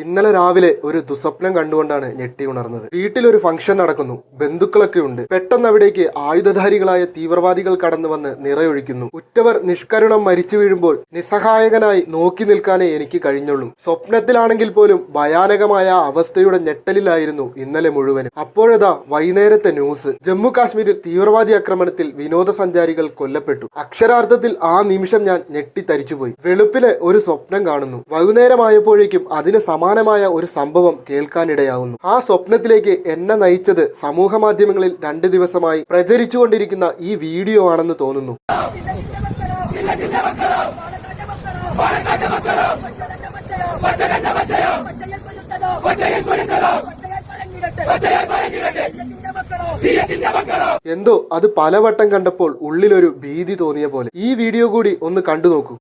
ഇന്നലെ രാവിലെ ഒരു ദുസ്വപ്നം കണ്ടുകൊണ്ടാണ് ഞെട്ടി ഉണർന്നത്. വീട്ടിലൊരു ഫംഗ്ഷൻ നടക്കുന്നു, ബന്ധുക്കളൊക്കെ ഉണ്ട്. പെട്ടെന്ന് അവിടേക്ക് ആയുധധാരികളായ തീവ്രവാദികൾ കടന്നു വന്ന് നിറയൊഴിക്കുന്നു. ഉറ്റവർ നിഷ്കരുണം മരിച്ചു വീഴുമ്പോൾ നിസ്സഹായകനായി നോക്കി നിൽക്കാനേ എനിക്ക് കഴിഞ്ഞുള്ളൂ. സ്വപ്നത്തിലാണെങ്കിൽ പോലും ഭയാനകമായ അവസ്ഥയുടെ ഞെട്ടലിലായിരുന്നു ഇന്നലെ മുഴുവനും. അപ്പോഴതാ വൈകുന്നേരത്തെ ന്യൂസ്. ജമ്മു കാശ്മീരിൽ തീവ്രവാദി ആക്രമണത്തിൽ വിനോദസഞ്ചാരികൾ കൊല്ലപ്പെട്ടു. അക്ഷരാർത്ഥത്തിൽ ആ നിമിഷം ഞാൻ ഞെട്ടിത്തരിച്ചുപോയി. വെളുപ്പിന് ഒരു സ്വപ്നം കാണുന്നു. വൈകുന്നേരമായപ്പോഴേക്കും അതിന് സമാനമായ ഒരു സംഭവം കേൾക്കാനിടയാകുന്നു. ആ സ്വപ്നത്തിലേക്ക് എന്നെ നയിച്ചത് സമൂഹ മാധ്യമങ്ങളിൽ 2 ദിവസമായി പ്രചരിച്ചുകൊണ്ടിരിക്കുന്ന ഈ വീഡിയോ ആണെന്ന് തോന്നുന്നു. എന്തോ അത് പലവട്ടം കണ്ടപ്പോൾ ഉള്ളിലൊരു ഭീതി തോന്നിയ പോലെ. ഈ വീഡിയോ കൂടി ഒന്ന് കണ്ടു നോക്കൂ.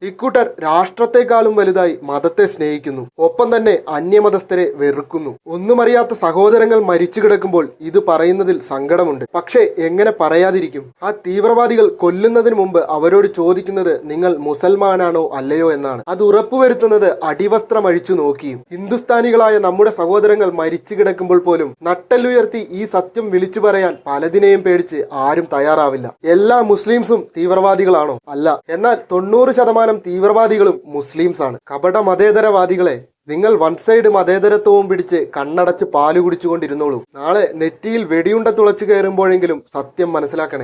ഇക്കൂട്ടർ രാഷ്ട്രത്തെക്കാളും വലുതായി മതത്തെ സ്നേഹിക്കുന്നു. ഒപ്പം തന്നെ അന്യമതസ്ഥരെ വെറുക്കുന്നു. ഒന്നുമറിയാത്ത സഹോദരങ്ങൾ മരിച്ചു കിടക്കുമ്പോൾ ഇത് പറയുന്നതിൽ സങ്കടമുണ്ട്. പക്ഷേ എങ്ങനെ പറയാതിരിക്കും? ആ തീവ്രവാദികൾ കൊല്ലുന്നതിന് മുമ്പ് അവരോട് ചോദിക്കുന്നത് നിങ്ങൾ മുസൽമാനാണോ അല്ലയോ എന്നാണ്. അത് ഉറപ്പുവരുത്തുന്നത് അടിവസ്ത്രം അഴിച്ചു നോക്കിയും. ഹിന്ദുസ്ഥാനികളായ നമ്മുടെ സഹോദരങ്ങൾ മരിച്ചു കിടക്കുമ്പോൾ പോലും നട്ടെല്ലുയർത്തി ഈ സത്യം വിളിച്ചു പറയാൻ പലതിനെയും പേടിച്ച് ആരും തയ്യാറാവില്ല. എല്ലാ മുസ്ലിംസും തീവ്രവാദികളാണോ? അല്ല. എന്നാൽ 90% തീവ്രവാദികളും മുസ്ലിംസാണ്. കപട മതേതരവാദികളെ, നിങ്ങൾ വൺ സൈഡ് മതേതരത്വവും പിടിച്ച് കണ്ണടച്ച് പാല് കുടിച്ചുകൊണ്ടിരുന്നോളൂ. നാളെ നെറ്റിയിൽ വെടിയുണ്ട തുളച്ചു കയറുമ്പോഴെങ്കിലും സത്യം മനസ്സിലാക്കണേ.